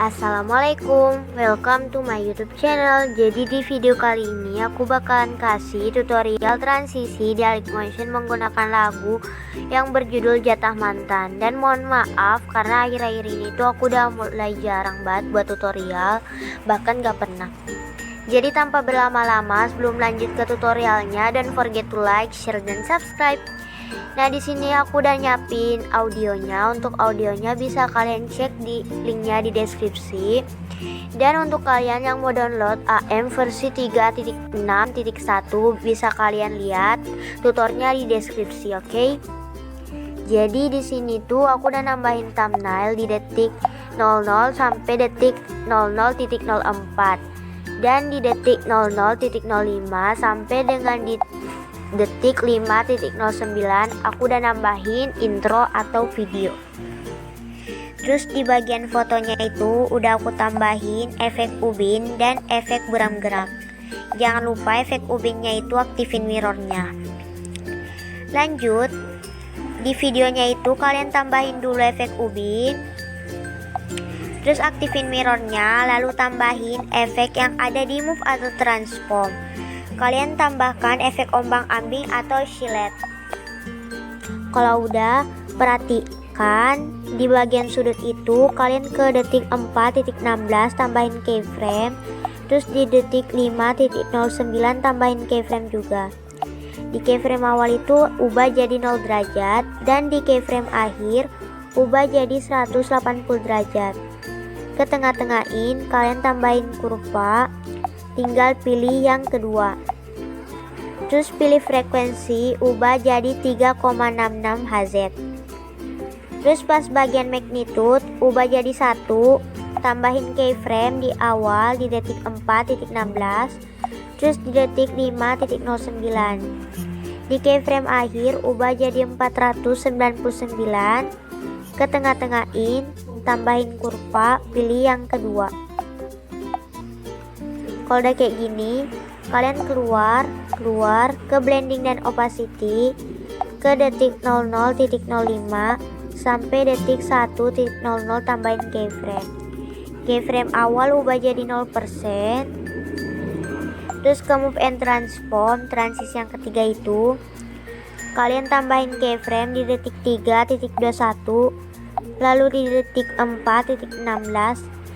Assalamualaikum, welcome to my YouTube channel. Jadi di video kali ini aku bakalan kasih tutorial transisi di Dailymotion menggunakan lagu yang berjudul Jatah Mantan. Dan mohon maaf karena akhir-akhir ini tuh aku udah mulai jarang banget buat tutorial, bahkan gak pernah. Jadi tanpa berlama-lama sebelum lanjut ke tutorialnya, don't forget to like, share, dan subscribe. Nah, di sini aku udah nyiapin audionya. Untuk audionya bisa kalian cek di linknya di deskripsi. Dan untuk kalian yang mau download AM versi 3.6.1 bisa kalian lihat tutornya di deskripsi, oke? Jadi di sini tuh aku udah nambahin thumbnail di detik 00 sampai detik 00.04 dan di detik 00.05 sampai dengan di detik 5.09 aku udah nambahin intro atau video. Terus di bagian fotonya itu udah aku tambahin efek ubin dan efek buram gerak. Jangan lupa efek ubinnya itu aktifin mirrornya. Lanjut, di videonya itu kalian tambahin dulu efek ubin, terus aktifin mirrornya, lalu tambahin efek yang ada di move atau transform. Kalian tambahkan efek ombang-ambing atau oscillate. Kalau udah, perhatikan di bagian sudut itu kalian ke detik 4.16 tambahin keyframe, terus di detik 5.09 tambahin keyframe juga. Di keyframe awal itu ubah jadi 0 derajat dan di keyframe akhir ubah jadi 180 derajat. Ke tengah-tengahin kalian tambahin kurva, tinggal pilih yang kedua. Terus pilih frekuensi, ubah jadi 3,66 Hz. Terus pas bagian magnitude, ubah jadi 1, tambahin keyframe di awal di detik 4.16, terus di detik 5.09. Di keyframe akhir, ubah jadi 499. Ke tengah-tengahin, tambahin kurva, pilih yang kedua. Kalau udah kayak gini, kalian keluar ke blending dan opacity, ke detik 00.05 sampai detik 1.00 tambahin keyframe. Keyframe awal ubah jadi 0%. Terus ke move and transform, transisi yang ketiga itu kalian tambahin keyframe di detik 3.21, lalu di detik 4.16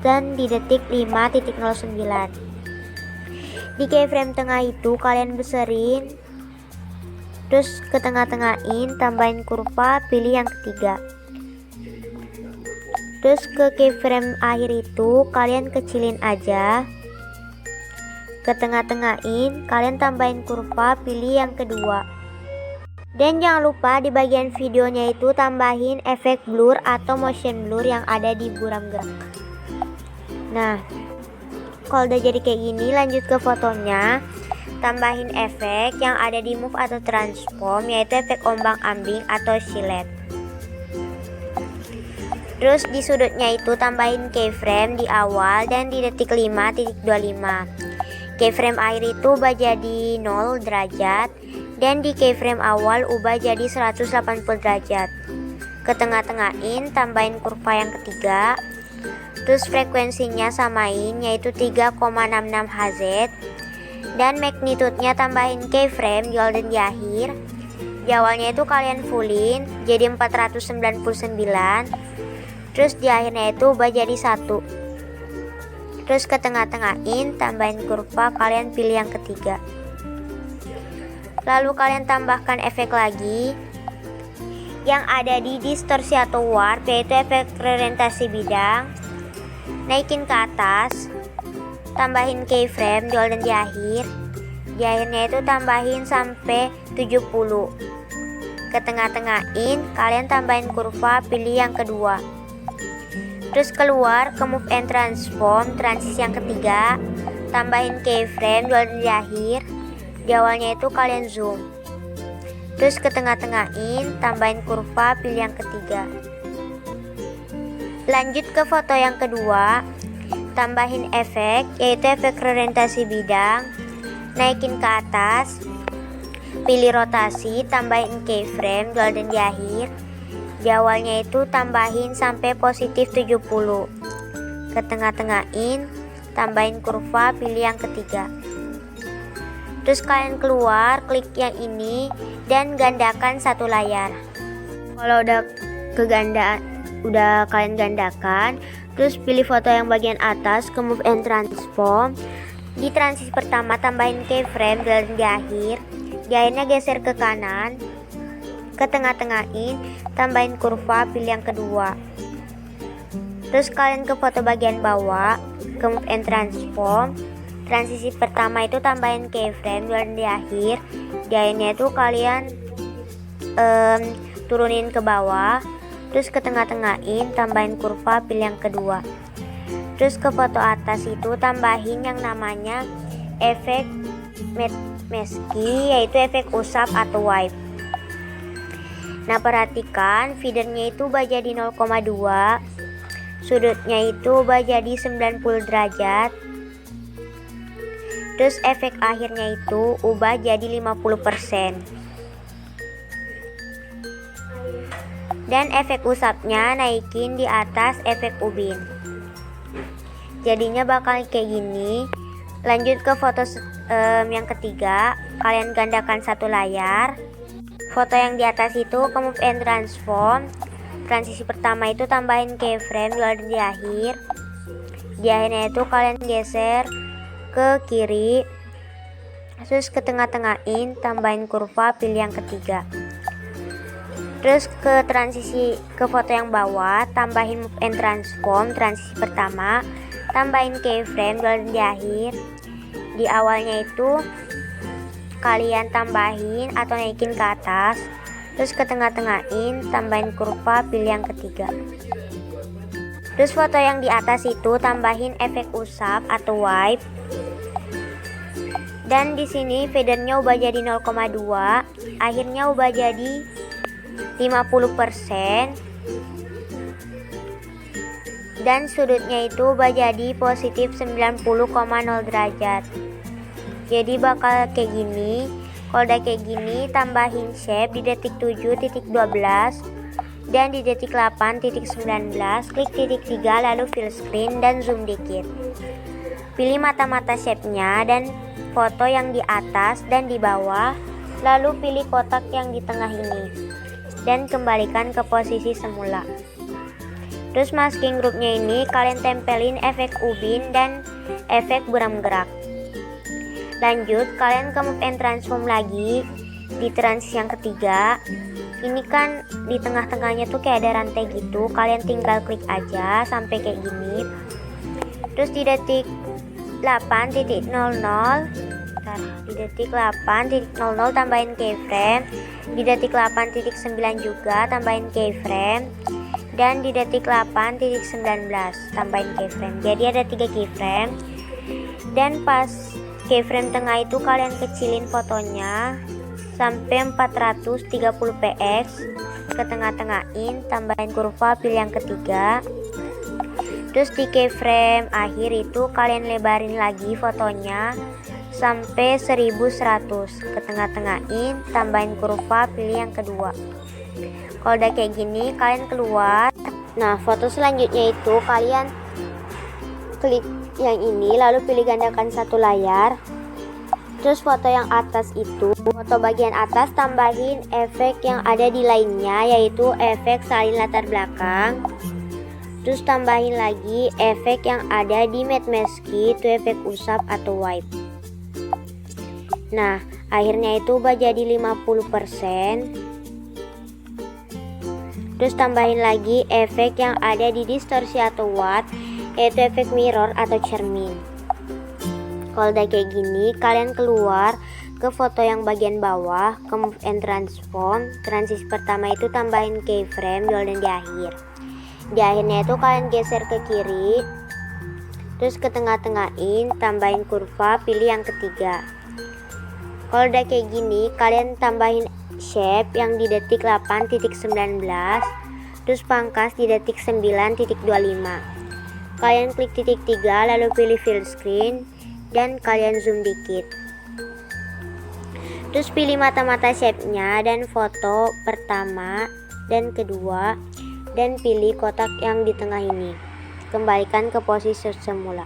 dan di detik 5.09. Di keyframe tengah itu kalian beserin, terus ke tengah-tengahin tambahin kurva, pilih yang ketiga. Terus ke keyframe akhir itu kalian kecilin aja. Ke tengah-tengahin kalian tambahin kurva, pilih yang kedua. Dan jangan lupa di bagian videonya itu tambahin efek blur atau motion blur yang ada di buram gerak. Nah, kalau udah jadi kayak gini, lanjut ke fotonya. Tambahin efek yang ada di move atau transform, yaitu efek ombang-ambing atau oscillate. Terus di sudutnya itu tambahin keyframe di awal dan di detik 5.25. Keyframe akhir itu ubah jadi 0 derajat dan di keyframe awal ubah jadi 180 derajat. Ke tengah-tengahin tambahin kurva yang ketiga. Terus frekuensinya samain, yaitu 3,66 Hz. Dan magnitude-nya tambahin keyframe golden di akhir. Di awalnya itu kalian fullin jadi 499. Terus di akhirnya itu ubah jadi 1. Terus ke tengah-tengahin tambahin kurva, kalian pilih yang ketiga. Lalu kalian tambahkan efek lagi yang ada di distorsi atau warp, yaitu efek reorientasi bidang. Naikin ke atas, tambahin keyframe golden di akhir. Di akhirnya itu tambahin sampai 70. Ke tengah-tengahin kalian tambahin kurva, pilih yang kedua. Terus keluar ke move and transform, transisi yang ketiga, tambahin keyframe golden di akhir. Di awalnya itu kalian zoom. Terus ke tengah-tengahin tambahin kurva, pilih yang ketiga. Lanjut ke foto yang kedua, tambahin efek, yaitu efek reorientasi bidang. Naikin ke atas, pilih rotasi, tambahin keyframe golden di akhir. Di awalnya itu tambahin sampai positif 70. Ke ke tengah-tengahin, tambahin kurva, pilih yang ketiga. Terus kalian keluar, klik yang ini dan gandakan satu layar. Kalau udah kalian gandakan, terus pilih foto yang bagian atas, ke move and transform. Di transisi pertama tambahin keyframe dan di akhirnya geser ke kanan, ke tengah-tengahin, tambahin kurva, pilih yang kedua. Terus kalian ke foto bagian bawah, ke move and transform. Transisi pertama itu tambahin keyframe dan di akhirnya itu kalian turunin ke bawah, terus ke tengah-tengahin, tambahin kurva, pilih yang kedua. Terus ke foto atas itu tambahin yang namanya efek meski, yaitu efek usap atau wipe. Nah, perhatikan feedernya itu ubah jadi 0,2, sudutnya itu ubah jadi 90 derajat. Terus efek akhirnya itu ubah jadi 50%. Dan efek usapnya naikin di atas efek ubin. Jadinya bakal kayak gini. Lanjut ke foto yang ketiga, kalian gandakan satu layar. Foto yang di atas itu ke move and transform. Transisi pertama itu tambahin keyframe dan di akhirnya itu kalian geser ke kiri, terus ke tengah-tengahin, tambahin kurva, pilih yang ketiga. Terus ke foto yang bawah, tambahin move and transform. Transisi pertama tambahin keyframe dan di awalnya itu kalian tambahin atau naikin ke atas, terus ke tengah-tengahin, tambahin kurva, pilih yang ketiga. Terus foto yang di atas itu tambahin efek usap atau wipe. Dan di sini feedernya ubah jadi 0,2, akhirnya ubah jadi 50%. Dan sudutnya itu ubah jadi positif 90,0 derajat. Jadi bakal kayak gini. Kalau udah kayak gini, tambahin shape di detik 7.12 dan di detik 8.19, klik titik 3 lalu fill screen dan zoom dikit. Pilih mata-mata shape-nya dan foto yang di atas dan di bawah, lalu pilih kotak yang di tengah ini dan kembalikan ke posisi semula. Terus masking groupnya ini kalian tempelin efek ubin dan efek buram gerak. Lanjut kalian ke move and transform lagi di transisi yang ketiga. Ini kan di tengah-tengahnya tuh kayak ada rantai gitu, kalian tinggal klik aja sampai kayak gini. Terus di detik 8.00 tambahin keyframe, di detik 8.9 juga tambahin keyframe, dan di detik 8.19 tambahin keyframe. Jadi ada 3 keyframe. Dan pas keyframe tengah itu kalian kecilin fotonya sampai 430 px, ke tengah-tengahin, tambahin kurva, pilih yang ketiga. Terus di keyframe akhir itu kalian lebarin lagi fotonya sampai 1100, ke tengah-tengahin, tambahin kurva, pilih yang kedua. Kalau udah kayak gini kalian keluar. Nah, foto selanjutnya itu kalian klik yang ini lalu pilih gandakan satu layar. Terus foto yang atas itu, foto bagian atas tambahin efek yang ada di lainnya, yaitu efek salin latar belakang. Terus tambahin lagi efek yang ada di matte meski, itu efek usap atau wipe. Nah, akhirnya itu ubah jadi 50%. Terus tambahin lagi efek yang ada di distorsi atau watt, yaitu efek mirror atau cermin. Kalau udah kayak gini, kalian keluar ke foto yang bagian bawah, ke move and transform. Transisi pertama itu tambahin keyframe dan di akhir. Di akhirnya itu kalian geser ke kiri, terus ke tengah-tengahin, tambahin kurva, pilih yang ketiga. Kalau udah kayak gini, kalian tambahin shape yang di detik 8.19, terus pangkas di detik 9.25. Kalian klik titik 3 lalu pilih fill screen dan kalian zoom dikit. Terus pilih mata-mata shape-nya dan foto pertama dan kedua, dan pilih kotak yang di tengah ini. kembalikan ke posisi semula.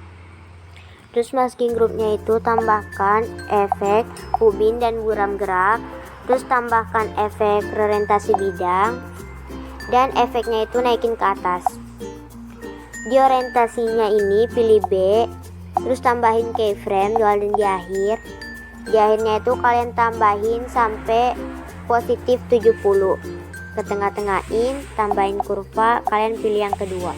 Terus masking grupnya itu tambahkan efek ubin dan buram gerak, terus tambahkan efek reorientasi bidang, dan efeknya itu naikin ke atas. Di orientasinya ini pilih B, terus tambahin keyframe di awal dan di akhir. Di akhirnya itu kalian tambahin sampai positif 70. Ke tengah-tengahin, tambahin kurva, kalian pilih yang kedua.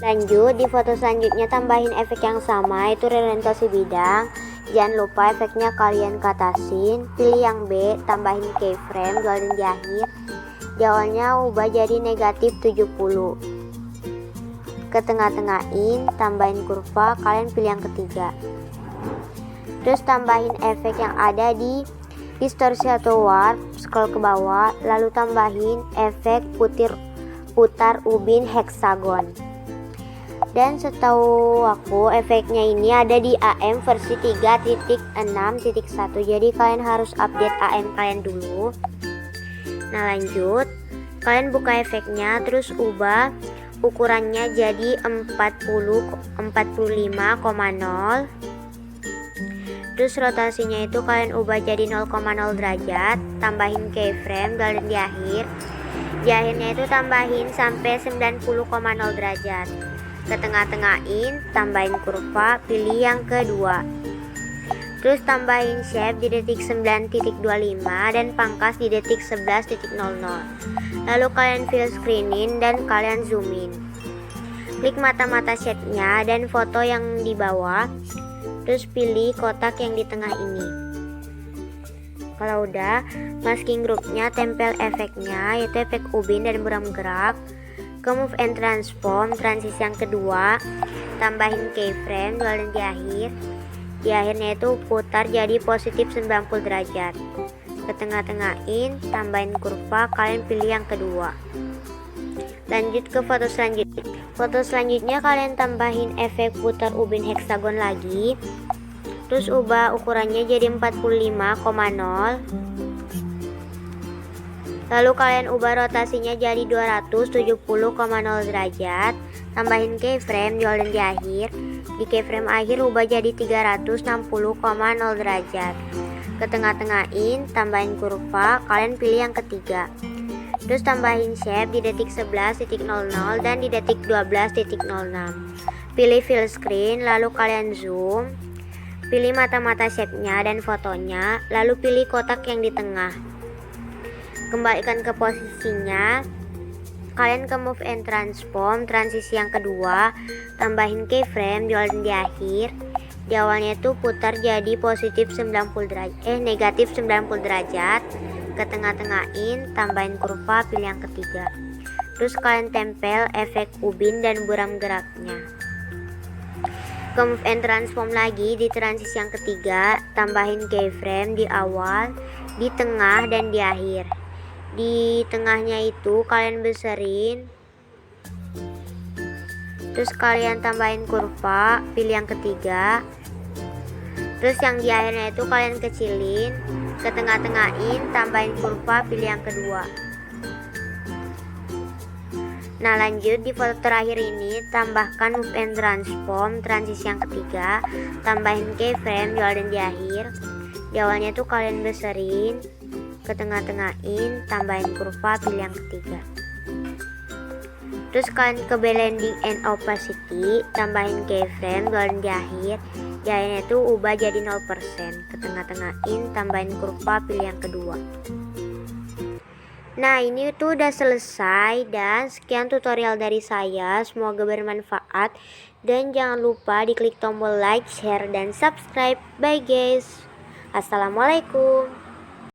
Lanjut, di foto selanjutnya tambahin efek yang sama, yaitu reorientasi bidang. Jangan lupa efeknya kalian ke atasin. Pilih yang B, tambahin keyframe di awal dan di akhir. Di awalnya ubah jadi negatif 70. Ke tengah-tengahin, tambahin kurva, kalian pilih yang ketiga. Terus tambahin efek yang ada di distorsi atau warp, scroll ke bawah, lalu tambahin efek putar ubin heksagon. Dan setahu aku efeknya ini ada di AM versi 3.6.1, jadi kalian harus update AM kalian dulu. Nah lanjut, kalian buka efeknya, terus ubah ukurannya jadi 45,0. Terus rotasinya itu kalian ubah jadi 0,0 derajat, tambahin keyframe dan di akhir. Di akhirnya itu tambahin sampai 90,0 derajat. Ke tengah-tengahin, tambahin kurva, pilih yang kedua. Terus tambahin shape di detik 9.25 dan pangkas di detik 11.00. Lalu kalian fill screenin dan kalian zoom in. Klik mata-mata shape-nya dan foto yang di bawah. Terus pilih kotak yang di tengah ini. Kalau udah, masking grupnya tempel efeknya, yaitu efek ubin dan buram gerak. Ke move and transform, transisi yang kedua, tambahin keyframe dan di akhir. Di akhirnya itu putar jadi positif 90 derajat. Ke tengah-tengahin, tambahin kurva, kalian pilih yang kedua. Lanjut ke foto selanjutnya. Foto selanjutnya kalian tambahin efek putar ubin heksagon lagi. Terus ubah ukurannya jadi 45,0. Lalu kalian ubah rotasinya jadi 270,0 derajat. Tambahin keyframe di awal dan di akhir. Di keyframe akhir ubah jadi 360,0 derajat. Ke tengah-tengahin, tambahin kurva, kalian pilih yang ketiga. Terus tambahin shape di detik 11.00 dan di detik 12.06. Pilih fill screen, lalu kalian zoom. Pilih mata-mata shape-nya dan fotonya, lalu pilih kotak yang di tengah. Kembalikan ke posisinya. Kalian ke move and transform, transisi yang kedua, tambahin keyframe di awal dan di akhir. Di awalnya itu putar jadi positif 90 derajat, negatif 90 derajat. Ke tengah-tengahin, tambahin kurva, pilih yang ketiga. Terus kalian tempel efek ubin dan buram geraknya. Ke move and transform lagi di transisi yang ketiga, tambahin keyframe di awal, di tengah dan di akhir. Di tengahnya itu kalian beserin, terus kalian tambahin kurva, pilih yang ketiga. Terus yang di akhirnya itu kalian kecilin. Ke tengah-tengahin, tambahin kurva, pilih yang kedua. Nah lanjut, di foto terakhir ini tambahkan move and transform, transisi yang ketiga, tambahin keyframe di awal dan di akhir. Di awalnya itu kalian beserin, ke tengah-tengahin, tambahin kurva, pilih yang ketiga. Terus kalian ke blending and opacity, tambahin keyframe dan di akhir. Di akhirnya itu ubah jadi 0%. Ke tengah-tengahin, tambahin kurva, pilih yang kedua. Nah ini tuh udah selesai, dan sekian tutorial dari saya, semoga bermanfaat. Dan jangan lupa diklik tombol like, share, dan subscribe. Bye guys, assalamualaikum.